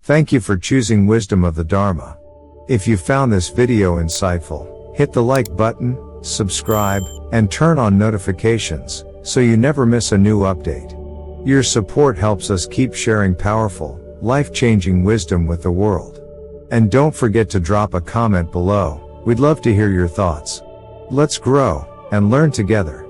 Thank you for choosing Wisdom of the Dharma. If you found this video insightful, hit the like button, subscribe, and turn on notifications, so you never miss a new update. Your support helps us keep sharing powerful, life-changing wisdom with the world. And don't forget to drop a comment below. We'd love to hear your thoughts. Let's grow and learn together.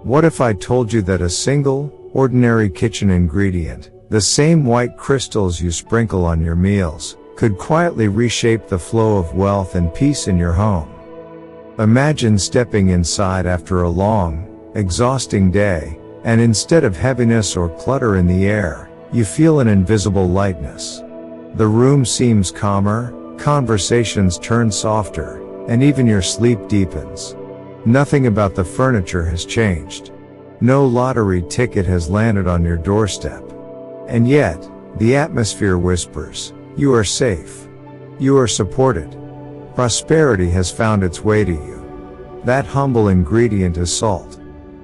What if I told you that a single, ordinary kitchen ingredient, the same white crystals you sprinkle on your meals, could quietly reshape the flow of wealth and peace in your home? Imagine stepping inside after a long, exhausting day, and instead of heaviness or clutter in the air, you feel an invisible lightness. The room seems calmer, conversations turn softer, and even your sleep deepens. Nothing about the furniture has changed. No lottery ticket has landed on your doorstep. And yet, the atmosphere whispers, you are safe. You are supported. Prosperity has found its way to you. That humble ingredient is salt.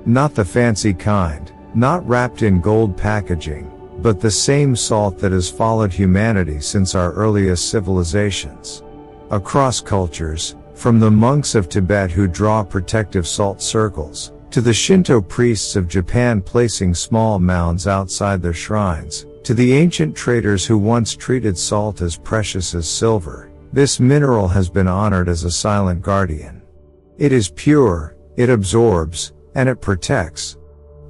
Not the fancy kind, not wrapped in gold packaging, but the same salt that has followed humanity since our earliest civilizations. Across cultures, from the monks of Tibet who draw protective salt circles, to the Shinto priests of Japan placing small mounds outside their shrines, to the ancient traders who once treated salt as precious as silver, this mineral has been honored as a silent guardian. It is pure, it absorbs, and it protects.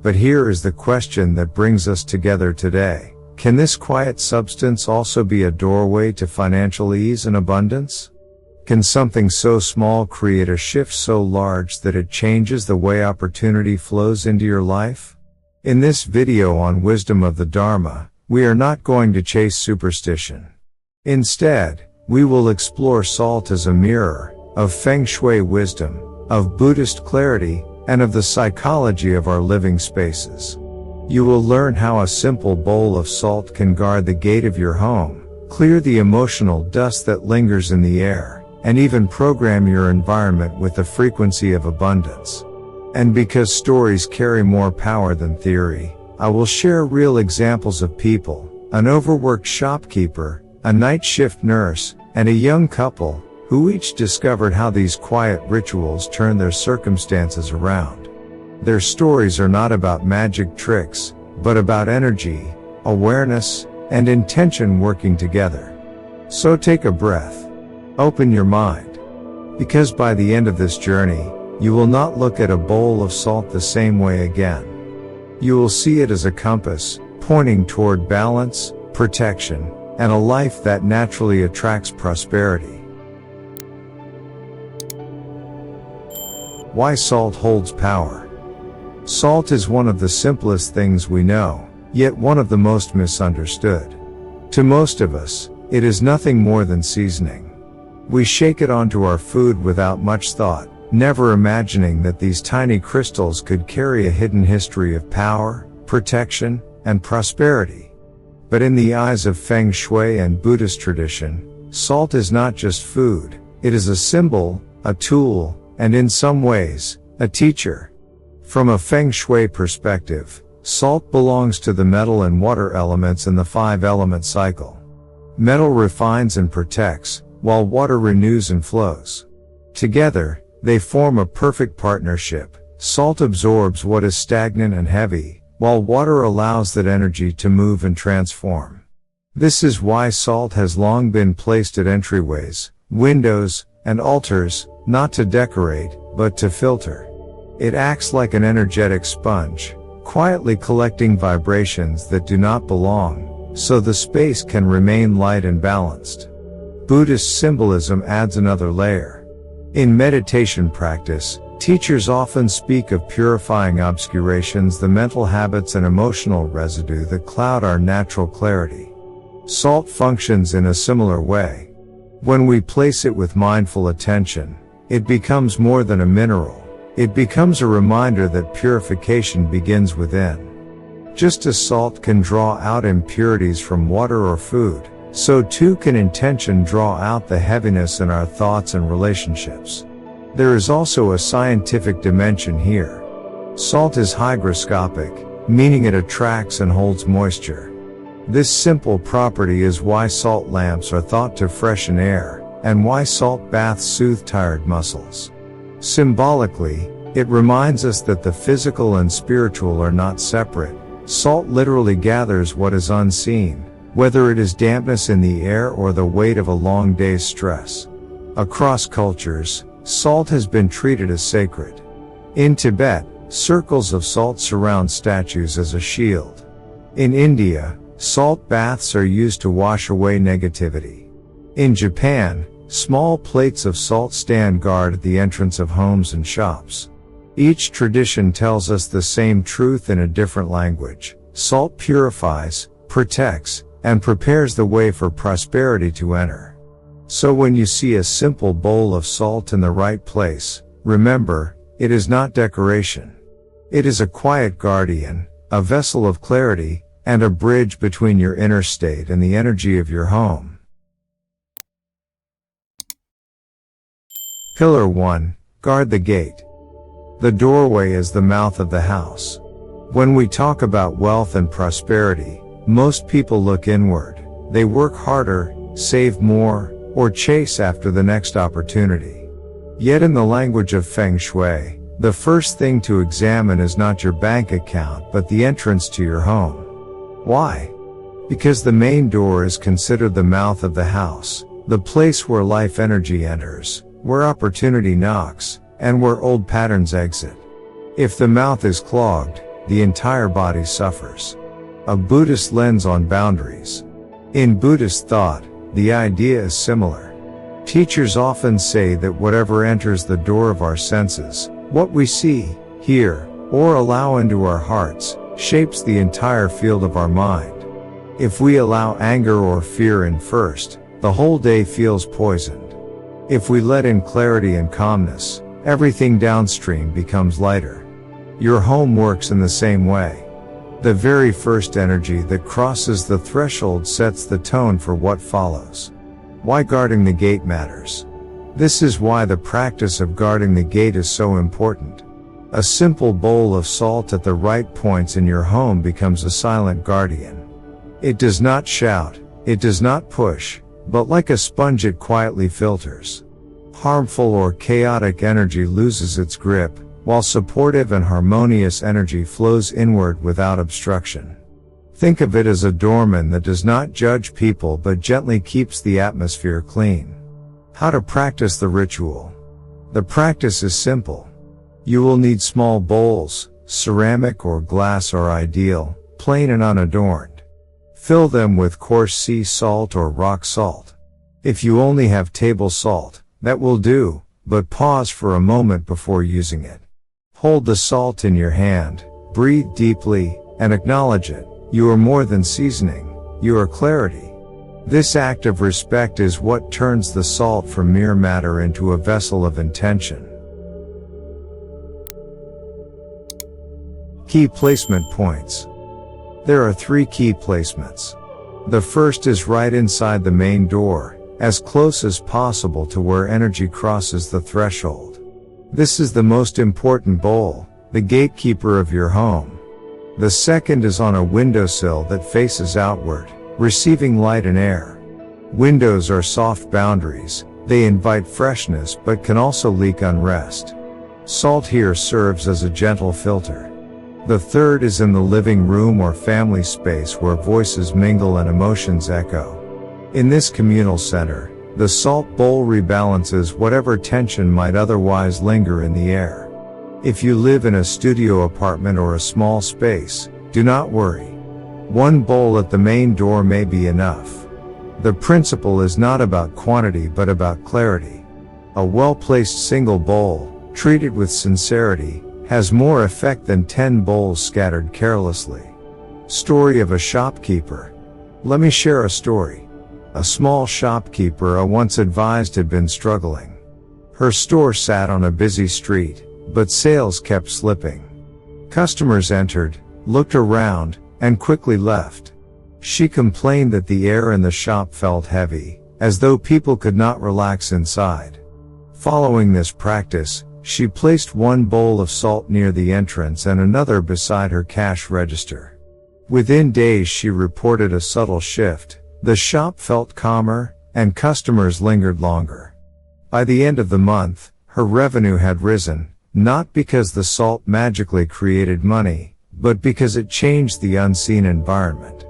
But here is the question that brings us together today. Can this quiet substance also be a doorway to financial ease and abundance? Can something so small create a shift so large that it changes the way opportunity flows into your life? In this video on Wisdom of the Dharma, we are not going to chase superstition. Instead, we will explore salt as a mirror of Feng Shui wisdom, of Buddhist clarity, and of the psychology of our living spaces. You will learn how a simple bowl of salt can guard the gate of your home, clear the emotional dust that lingers in the air, and even program your environment with the frequency of abundance. And because stories carry more power than theory, I will share real examples of people, an overworked shopkeeper, a night shift nurse, and a young couple, who each discovered how these quiet rituals turn their circumstances around. Their stories are not about magic tricks, but about energy, awareness, and intention working together. So take a breath. Open your mind. Because by the end of this journey, you will not look at a bowl of salt the same way again. You will see it as a compass, pointing toward balance, protection, and a life that naturally attracts prosperity. Why salt holds power. Salt is one of the simplest things we know, yet one of the most misunderstood. To most of us, it is nothing more than seasoning. We shake it onto our food without much thought, never imagining that these tiny crystals could carry a hidden history of power, protection, and prosperity. But in the eyes of Feng Shui and Buddhist tradition, salt is not just food, it is a symbol, a tool, and in some ways, a teacher. From a Feng Shui perspective, salt belongs to the metal and water elements in the 5-element cycle. Metal refines and protects, while water renews and flows. Together, they form a perfect partnership. Salt absorbs what is stagnant and heavy, while water allows that energy to move and transform. This is why salt has long been placed at entryways, windows, and altars, not to decorate, but to filter. It acts like an energetic sponge, quietly collecting vibrations that do not belong, so the space can remain light and balanced. Buddhist symbolism adds another layer. In meditation practice, teachers often speak of purifying obscurations, the mental habits and emotional residue that cloud our natural clarity. Salt functions in a similar way. When we place it with mindful attention, it becomes more than a mineral. It becomes a reminder that purification begins within. Just as salt can draw out impurities from water or food, so too can intention draw out the heaviness in our thoughts and relationships. There is also a scientific dimension here. Salt is hygroscopic, meaning it attracts and holds moisture. This simple property is why salt lamps are thought to freshen air, and why salt baths soothe tired muscles. Symbolically, it reminds us that the physical and spiritual are not separate. Salt literally gathers what is unseen, whether it is dampness in the air or the weight of a long day's stress. Across cultures, salt has been treated as sacred. In Tibet, circles of salt surround statues as a shield. In India, salt baths are used to wash away negativity. In Japan, small plates of salt stand guard at the entrance of homes and shops. Each tradition tells us the same truth in a different language. Salt purifies, protects, and prepares the way for prosperity to enter. So when you see a simple bowl of salt in the right place, remember, it is not decoration. It is a quiet guardian, a vessel of clarity, and a bridge between your inner state and the energy of your home. Pillar 1. Guard the gate. The doorway is the mouth of the house. When we talk about wealth and prosperity, most people look inward. They work harder, save more, or chase after the next opportunity. Yet in the language of Feng Shui, the first thing to examine is not your bank account but the entrance to your home. Why? Because the main door is considered the mouth of the house, the place where life energy enters, where opportunity knocks, and where old patterns exit. If the mouth is clogged, the entire body suffers. A Buddhist lens on boundaries. In Buddhist thought, the idea is similar. Teachers often say that whatever enters the door of our senses, what we see, hear, or allow into our hearts, shapes the entire field of our mind. If we allow anger or fear in first, the whole day feels poisoned. If we let in clarity and calmness, everything downstream becomes lighter. Your home works in the same way. The very first energy that crosses the threshold sets the tone for what follows. Why guarding the gate matters. This is why the practice of guarding the gate is so important. A simple bowl of salt at the right points in your home becomes a silent guardian. It does not shout, it does not push, but like a sponge it quietly filters. Harmful or chaotic energy loses its grip, while supportive and harmonious energy flows inward without obstruction. Think of it as a doorman that does not judge people but gently keeps the atmosphere clean. How to practice the ritual. The practice is simple. You will need small bowls, ceramic or glass are ideal, plain and unadorned. Fill them with coarse sea salt or rock salt. If you only have table salt, that will do, but pause for a moment before using it. Hold the salt in your hand, breathe deeply, and acknowledge it. You are more than seasoning, you are clarity. This act of respect is what turns the salt from mere matter into a vessel of intention. Key placement points. There are 3 key placements. The first is right inside the main door, as close as possible to where energy crosses the threshold. This is the most important bowl, the gatekeeper of your home. The second is on a windowsill that faces outward, receiving light and air. Windows are soft boundaries, they invite freshness but can also leak unrest. Salt here serves as a gentle filter. The third is in the living room or family space where voices mingle and emotions echo. In this communal center, the salt bowl rebalances whatever tension might otherwise linger in the air. If you live in a studio apartment or a small space, do not worry. One bowl at the main door may be enough. The principle is not about quantity but about clarity. A well-placed single bowl, treated with sincerity, has more effect than 10 bowls scattered carelessly. Story of a shopkeeper. Let me share a story. A small shopkeeper I once advised had been struggling. Her store sat on a busy street, but sales kept slipping. Customers entered, looked around, and quickly left. She complained that the air in the shop felt heavy, as though people could not relax inside. Following this practice, she placed one bowl of salt near the entrance and another beside her cash register. Within days she reported a subtle shift. The shop felt calmer, and customers lingered longer. By the end of the month, her revenue had risen, not because the salt magically created money, but because it changed the unseen environment.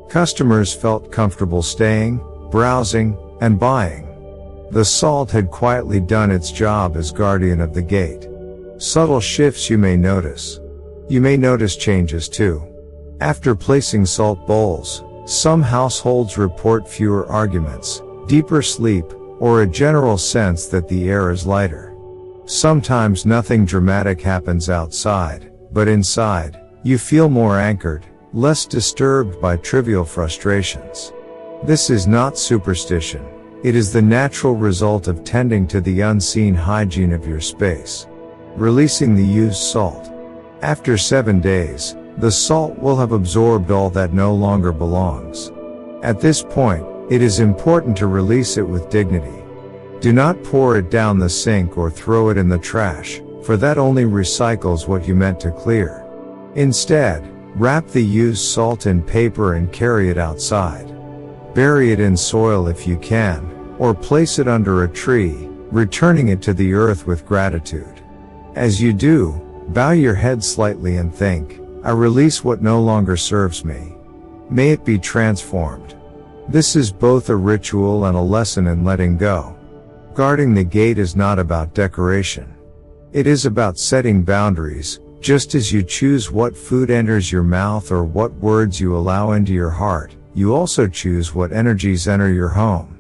Customers felt comfortable staying, browsing, and buying. The salt had quietly done its job as guardian of the gate. Subtle shifts you may notice. You may notice changes too. After placing salt bowls, some households report fewer arguments, deeper sleep, or a general sense that the air is lighter. Sometimes nothing dramatic happens outside, but inside, you feel more anchored, less disturbed by trivial frustrations. This is not superstition. It is the natural result of tending to the unseen hygiene of your space. Releasing the used salt. After 7 days, the salt will have absorbed all that no longer belongs. At this point, it is important to release it with dignity. Do not pour it down the sink or throw it in the trash, for that only recycles what you meant to clear. Instead, wrap the used salt in paper and carry it outside. Bury it in soil if you can, or place it under a tree, returning it to the earth with gratitude. As you do, bow your head slightly and think, I release what no longer serves me. May it be transformed. This is both a ritual and a lesson in letting go. Guarding the gate is not about decoration. It is about setting boundaries, just as you choose what food enters your mouth or what words you allow into your heart. You also choose what energies enter your home.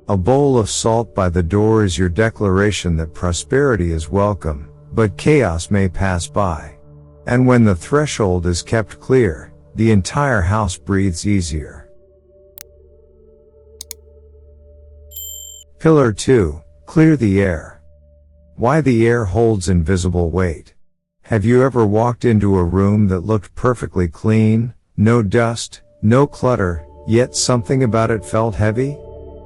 A bowl of salt by the door is your declaration that prosperity is welcome, but chaos may pass by. And when the threshold is kept clear, the entire house breathes easier. Pillar 2. Clear the air. Why the air holds invisible weight. Have you ever walked into a room that looked perfectly clean, no dust, no clutter, yet something about it felt heavy?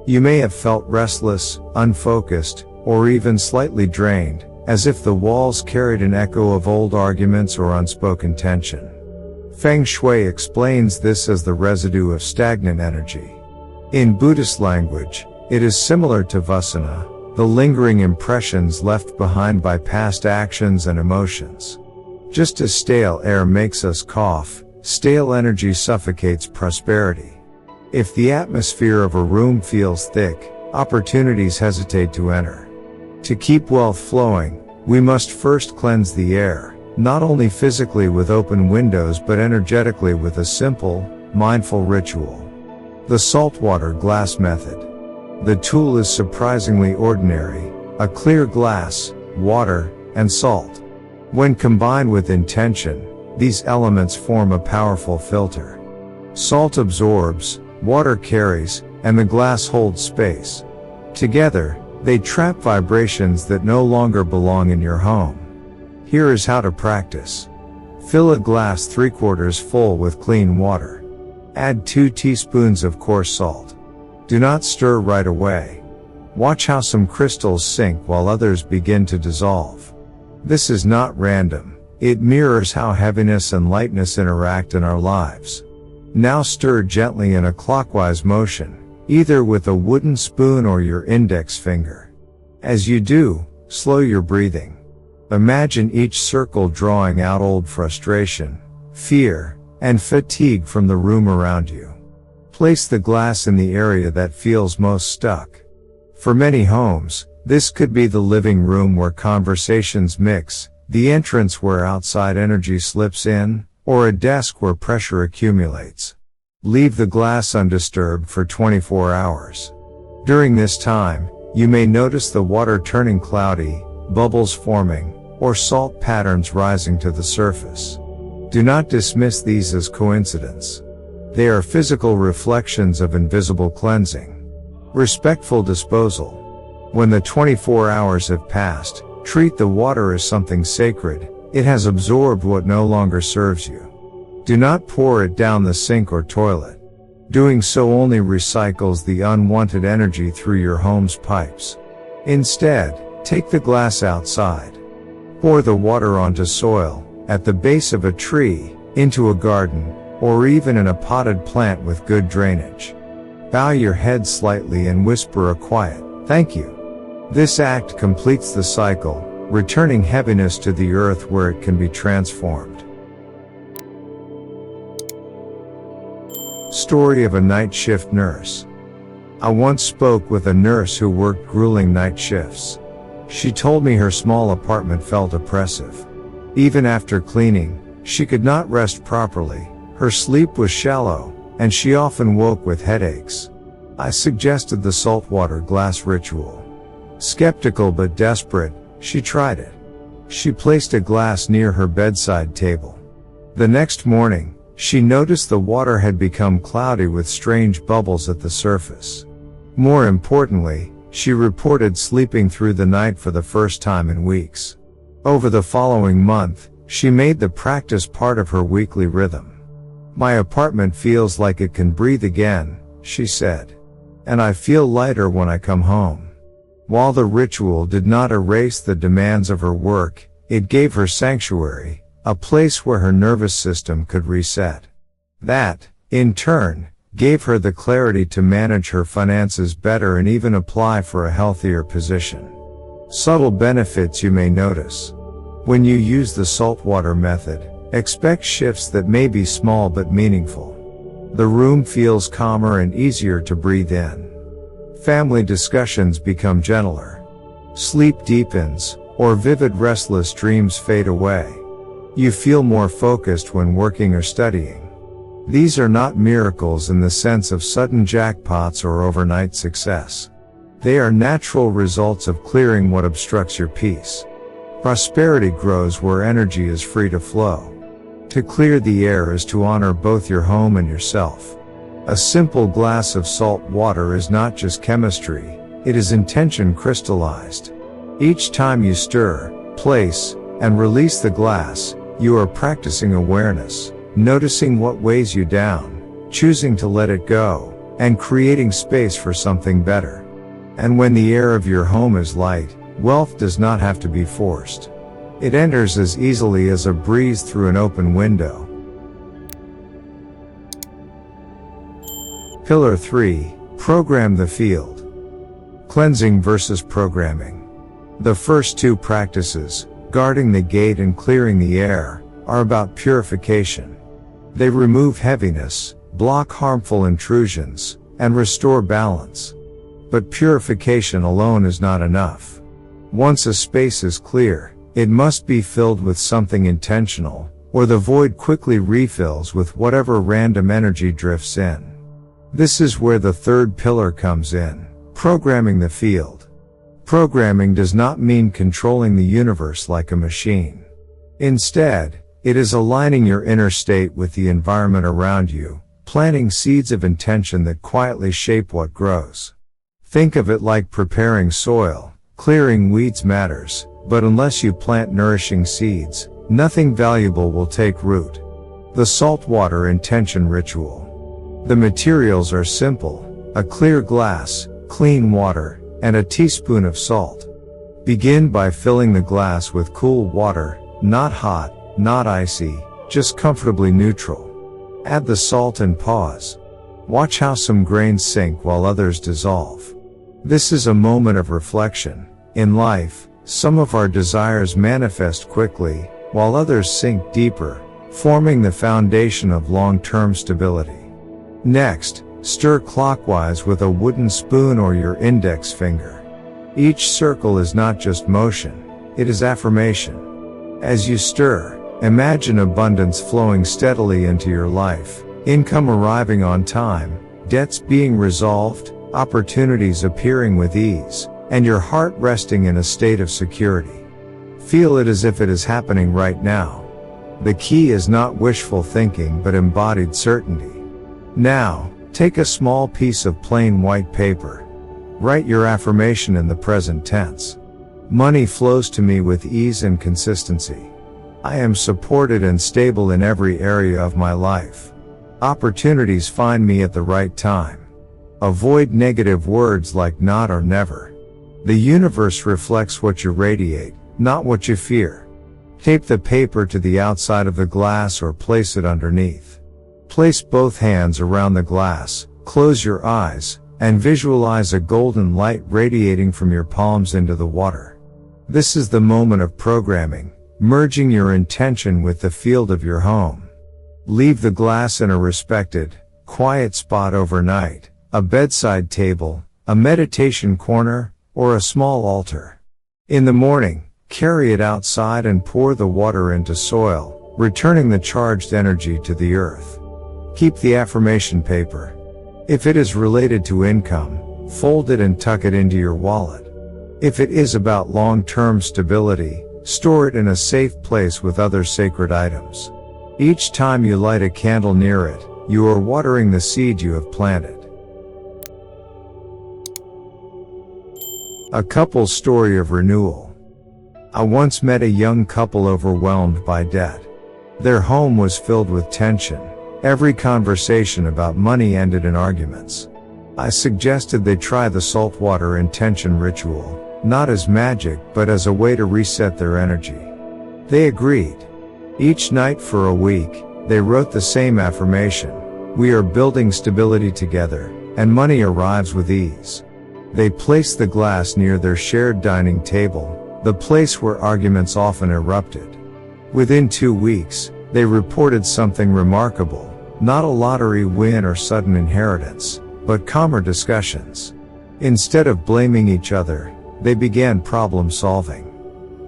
You may have felt restless, unfocused, or even slightly drained, as if the walls carried an echo of old arguments or unspoken tension. Feng Shui explains this as the residue of stagnant energy. In Buddhist language, it is similar to vasana, the lingering impressions left behind by past actions and emotions. Just as stale air makes us cough, stale energy suffocates prosperity. If the atmosphere of a room feels thick, opportunities hesitate to enter. To keep wealth flowing, we must first cleanse the air, not only physically with open windows but energetically with a simple, mindful ritual. The saltwater glass method. The tool is surprisingly ordinary: a clear glass, water, and salt. When combined with intention, these elements form a powerful filter. Salt absorbs, water carries, and the glass holds space. Together, they trap vibrations that no longer belong in your home. Here is how to practice. Fill a glass 3/4 full with clean water. Add 2 teaspoons of coarse salt. Do not stir right away. Watch how some crystals sink while others begin to dissolve. This is not random. It mirrors how heaviness and lightness interact in our lives. Now stir gently in a clockwise motion, either with a wooden spoon or your index finger. As you do, slow your breathing. Imagine each circle drawing out old frustration, fear, and fatigue from the room around you. Place the glass in the area that feels most stuck. For many homes, this could be the living room where conversations mix, the entrance where outside energy slips in, or a desk where pressure accumulates. Leave the glass undisturbed for 24 hours. During this time, you may notice the water turning cloudy, bubbles forming, or salt patterns rising to the surface. Do not dismiss these as coincidence. They are physical reflections of invisible cleansing. Respectful disposal. When the 24 hours have passed, treat the water as something sacred. It has absorbed what no longer serves you. Do not pour it down the sink or toilet. Doing so only recycles the unwanted energy through your home's pipes. Instead, take the glass outside. Pour the water onto soil, at the base of a tree, into a garden, or even in a potted plant with good drainage. Bow your head slightly and whisper a quiet, "Thank you." This act completes the cycle, returning heaviness to the earth where it can be transformed. Story of a night shift nurse. I once spoke with a nurse who worked grueling night shifts. She told me her small apartment felt oppressive. Even after cleaning, she could not rest properly, her sleep was shallow, and she often woke with headaches. I suggested the saltwater glass ritual. Skeptical but desperate, she tried it. She placed a glass near her bedside table. The next morning, she noticed the water had become cloudy with strange bubbles at the surface. More importantly, she reported sleeping through the night for the first time in weeks. Over the following month, she made the practice part of her weekly rhythm. "My apartment feels like it can breathe again," she said. "And I feel lighter when I come home." While the ritual did not erase the demands of her work, it gave her sanctuary, a place where her nervous system could reset. That, in turn, gave her the clarity to manage her finances better and even apply for a healthier position. Subtle benefits you may notice. When you use the saltwater method, expect shifts that may be small but meaningful. The room feels calmer and easier to breathe in. Family discussions become gentler. Sleep deepens, or vivid restless dreams fade away. You feel more focused when working or studying. These are not miracles in the sense of sudden jackpots or overnight success. They are natural results of clearing what obstructs your peace. Prosperity grows where energy is free to flow. To clear the air is to honor both your home and yourself. A simple glass of salt water is not just chemistry, it is intention crystallized. Each time you stir, place, and release the glass, you are practicing awareness, noticing what weighs you down, choosing to let it go, and creating space for something better. And when the air of your home is light, wealth does not have to be forced. It enters as easily as a breeze through an open window. Pillar 3. Program the field. Cleansing versus programming. The first two practices, guarding the gate and clearing the air, are about purification. They remove heaviness, block harmful intrusions, and restore balance. But purification alone is not enough. Once a space is clear, it must be filled with something intentional, or the void quickly refills with whatever random energy drifts in. This is where the third pillar comes in, programming the field. Programming does not mean controlling the universe like a machine. Instead, it is aligning your inner state with the environment around you, planting seeds of intention that quietly shape what grows. Think of it like preparing soil. Clearing weeds matters, but unless you plant nourishing seeds, nothing valuable will take root. The saltwater intention ritual. The materials are simple: a clear glass, clean water, and a teaspoon of salt. Begin by filling the glass with cool water, not hot, not icy, just comfortably neutral. Add the salt and pause. Watch how some grains sink while others dissolve. This is a moment of reflection. In life, some of our desires manifest quickly, while others sink deeper, forming the foundation of long-term stability. Next, stir clockwise with a wooden spoon or your index finger. Each circle is not just motion, it is affirmation. As you stir, imagine abundance flowing steadily into your life, income arriving on time, debts being resolved, opportunities appearing with ease, and your heart resting in a state of security. Feel it as if it is happening right now. The key is not wishful thinking but embodied certainty. Now, take a small piece of plain white paper. Write your affirmation in the present tense. Money flows to me with ease and consistency. I am supported and stable in every area of my life. Opportunities find me at the right time. Avoid negative words like not or never. The universe reflects what you radiate, not what you fear. Tape the paper to the outside of the glass or place it underneath. Place both hands around the glass, close your eyes, and visualize a golden light radiating from your palms into the water. This is the moment of programming, merging your intention with the field of your home. Leave the glass in a respected, quiet spot overnight, a bedside table, a meditation corner, or a small altar. In the morning, carry it outside and pour the water into soil, returning the charged energy to the earth. Keep the affirmation paper. If it is related to income, fold it and tuck it into your wallet. If it is about long-term stability, store it in a safe place with other sacred items. Each time you light a candle near it, you are watering the seed you have planted. A couple's story of renewal. I once met a young couple overwhelmed by debt. Their home was filled with tension. Every conversation about money ended in arguments. I suggested they try the saltwater intention ritual, not as magic but as a way to reset their energy. They agreed. Each night for a week, they wrote the same affirmation: "We are building stability together, and money arrives with ease." They placed the glass near their shared dining table, the place where arguments often erupted. Within 2 weeks, they reported something remarkable. Not a lottery win or sudden inheritance, but calmer discussions. Instead of blaming each other, they began problem solving.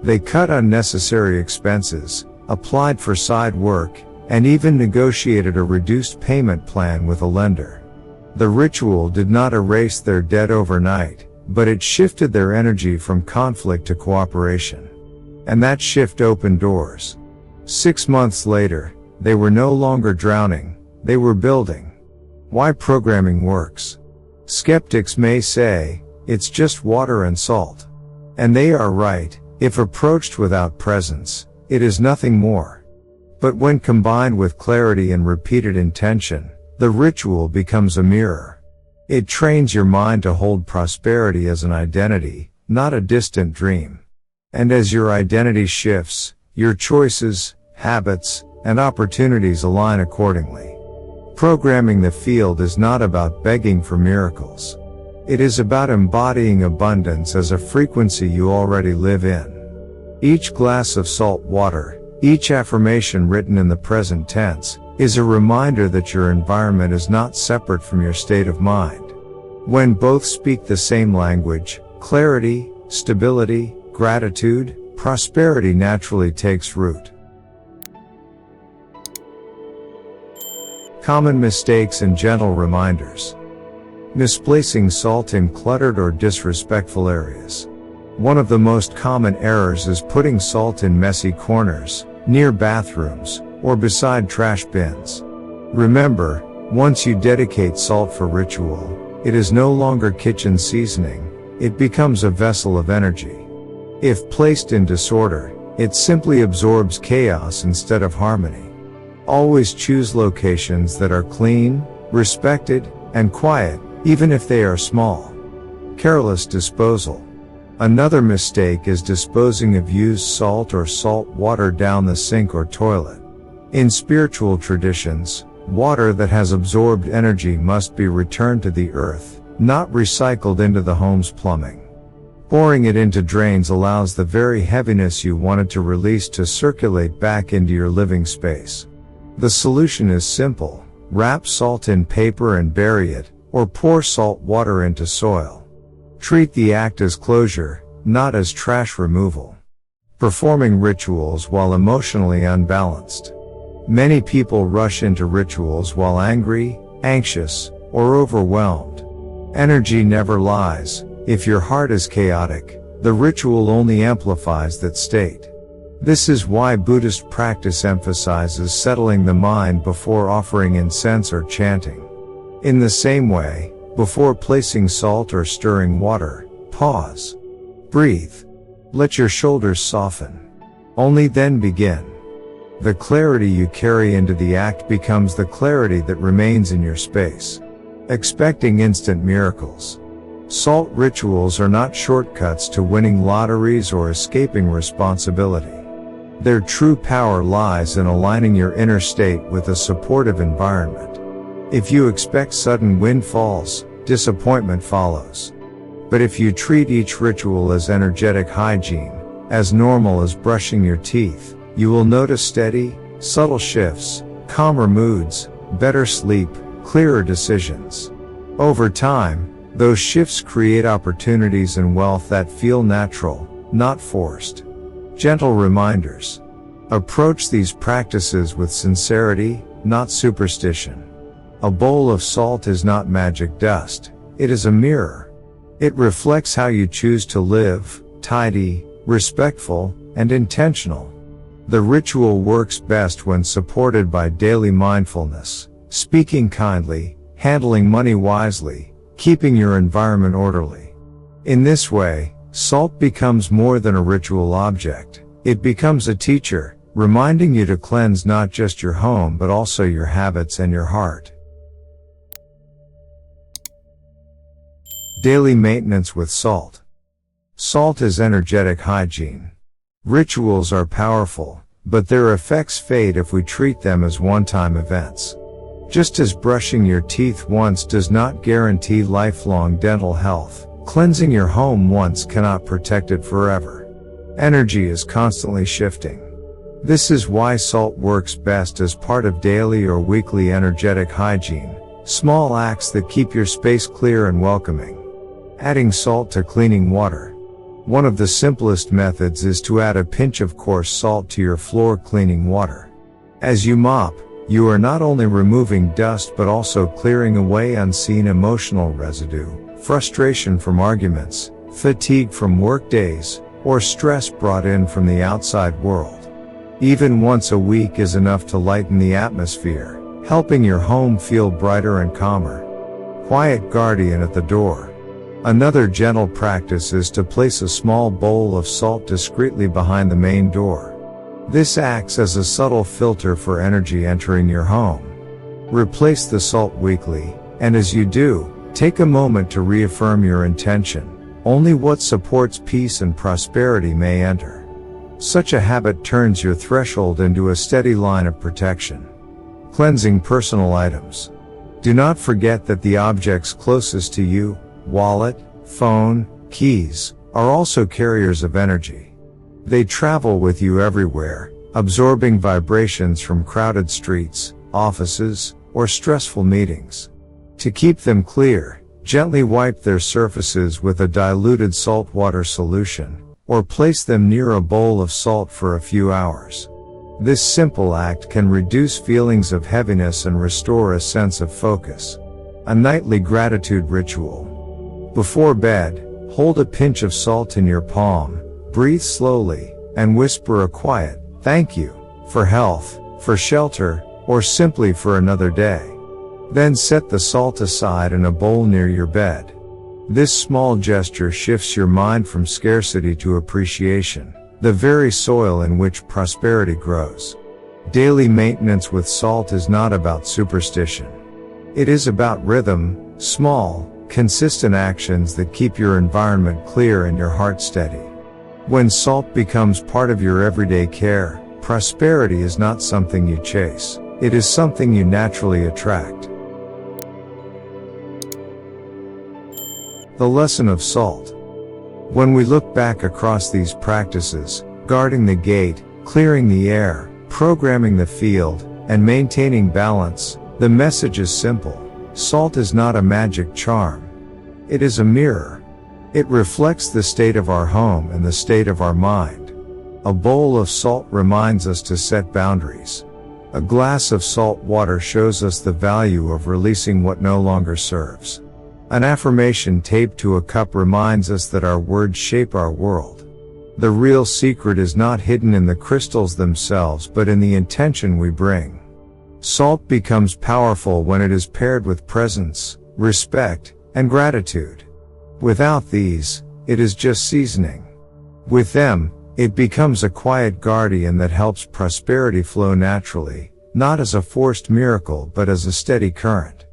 They cut unnecessary expenses, applied for side work, and even negotiated a reduced payment plan with a lender. The ritual did not erase their debt overnight, but it shifted their energy from conflict to cooperation. And that shift opened doors. 6 months later, they were no longer drowning, they were building. Why programming works. Skeptics may say, it's just water and salt. And they are right. If approached without presence, it is nothing more. But when combined with clarity and repeated intention, the ritual becomes a mirror. It trains your mind to hold prosperity as an identity, not a distant dream. And as your identity shifts, your choices, habits, and opportunities align accordingly. Programming the field is not about begging for miracles. It is about embodying abundance as a frequency you already live in. Each glass of salt water, each affirmation written in the present tense, is a reminder that your environment is not separate from your state of mind. When both speak the same language, clarity, stability, gratitude, prosperity naturally takes root. Common mistakes and gentle reminders. Misplacing salt in cluttered or disrespectful areas. One of the most common errors is putting salt in messy corners, near bathrooms, or beside trash bins. Remember, once you dedicate salt for ritual, it is no longer kitchen seasoning, it becomes a vessel of energy. If placed in disorder, it simply absorbs chaos instead of harmony. Always choose locations that are clean, respected, and quiet, even if they are small. Careless disposal. Another mistake is disposing of used salt or salt water down the sink or toilet. In spiritual traditions, water that has absorbed energy must be returned to the earth, not recycled into the home's plumbing. Pouring it into drains allows the very heaviness you wanted to release to circulate back into your living space. The solution is simple: wrap salt in paper and bury it, or pour salt water into soil. Treat the act as closure, not as trash removal. Performing rituals while emotionally unbalanced. Many people rush into rituals while angry, anxious, or overwhelmed. Energy never lies. If your heart is chaotic, the ritual only amplifies that state. This is why Buddhist practice emphasizes settling the mind before offering incense or chanting. In the same way, before placing salt or stirring water, pause. Breathe. Let your shoulders soften. Only then begin. The clarity you carry into the act becomes the clarity that remains in your space. Expecting instant miracles. Salt rituals are not shortcuts to winning lotteries or escaping responsibility. Their true power lies in aligning your inner state with a supportive environment. If you expect sudden windfalls, disappointment follows. But if you treat each ritual as energetic hygiene, as normal as brushing your teeth, you will notice steady, subtle shifts, calmer moods, better sleep, clearer decisions. Over time, those shifts create opportunities and wealth that feel natural, not forced. Gentle reminders. Approach these practices with sincerity, not superstition. A bowl of salt is not magic dust, it is a mirror. It reflects how you choose to live, tidy, respectful, and intentional. The ritual works best when supported by daily mindfulness, speaking kindly, handling money wisely, keeping your environment orderly. In this way, salt becomes more than a ritual object. It becomes a teacher, reminding you to cleanse not just your home but also your habits and your heart. Daily maintenance with salt. Salt is energetic hygiene. Rituals are powerful, but their effects fade if we treat them as one-time events. Just as brushing your teeth once does not guarantee lifelong dental health, cleansing your home once cannot protect it forever. Energy is constantly shifting. This is why salt works best as part of daily or weekly energetic hygiene, small acts that keep your space clear and welcoming. Adding salt to cleaning water. One of the simplest methods is to add a pinch of coarse salt to your floor cleaning water. As you mop, you are not only removing dust but also clearing away unseen emotional residue, frustration from arguments, fatigue from work days, or stress brought in from the outside world. Even once a week is enough to lighten the atmosphere, helping your home feel brighter and calmer. Quiet guardian at the door. Another gentle practice is to place a small bowl of salt discreetly behind the main door. This acts as a subtle filter for energy entering your home. Replace the salt weekly, and as you do, take a moment to reaffirm your intention. Only what supports peace and prosperity may enter. Such a habit turns your threshold into a steady line of protection. Cleansing personal items. Do not forget that the objects closest to you, wallet, phone, keys, are also carriers of energy. They travel with you everywhere, absorbing vibrations from crowded streets, offices, or stressful meetings. To keep them clear, gently wipe their surfaces with a diluted saltwater solution, or place them near a bowl of salt for a few hours. This simple act can reduce feelings of heaviness and restore a sense of focus. A nightly gratitude ritual. Before bed, hold a pinch of salt in your palm, breathe slowly, and whisper a quiet, "Thank you," for health, for shelter, or simply for another day. Then set the salt aside in a bowl near your bed. This small gesture shifts your mind from scarcity to appreciation, the very soil in which prosperity grows. Daily maintenance with salt is not about superstition. It is about rhythm, small, consistent actions that keep your environment clear and your heart steady. When salt becomes part of your everyday care, prosperity is not something you chase, it is something you naturally attract. The lesson of salt. When we look back across these practices, guarding the gate, clearing the air, programming the field, and maintaining balance, the message is simple. Salt is not a magic charm. It is a mirror. It reflects the state of our home and the state of our mind. A bowl of salt reminds us to set boundaries. A glass of salt water shows us the value of releasing what no longer serves. An affirmation taped to a cup reminds us that our words shape our world. The real secret is not hidden in the crystals themselves but in the intention we bring. Salt becomes powerful when it is paired with presence, respect, and gratitude. Without these, it is just seasoning. With them, it becomes a quiet guardian that helps prosperity flow naturally, not as a forced miracle but as a steady current.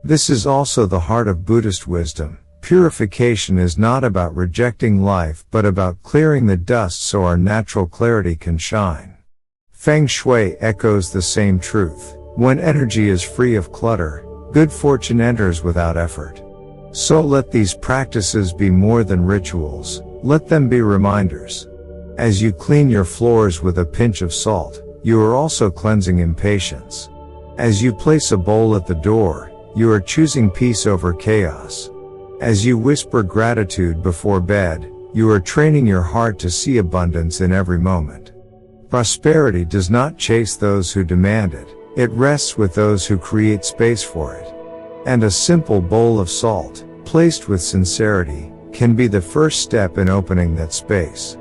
This is also the heart of Buddhist wisdom. Purification is not about rejecting life but about clearing the dust so our natural clarity can shine. Feng Shui echoes the same truth. When energy is free of clutter, good fortune enters without effort. So let these practices be more than rituals, let them be reminders. As you clean your floors with a pinch of salt, you are also cleansing impatience. As you place a bowl at the door, you are choosing peace over chaos. As you whisper gratitude before bed, you are training your heart to see abundance in every moment. Prosperity does not chase those who demand it, it rests with those who create space for it. And a simple bowl of salt, placed with sincerity, can be the first step in opening that space.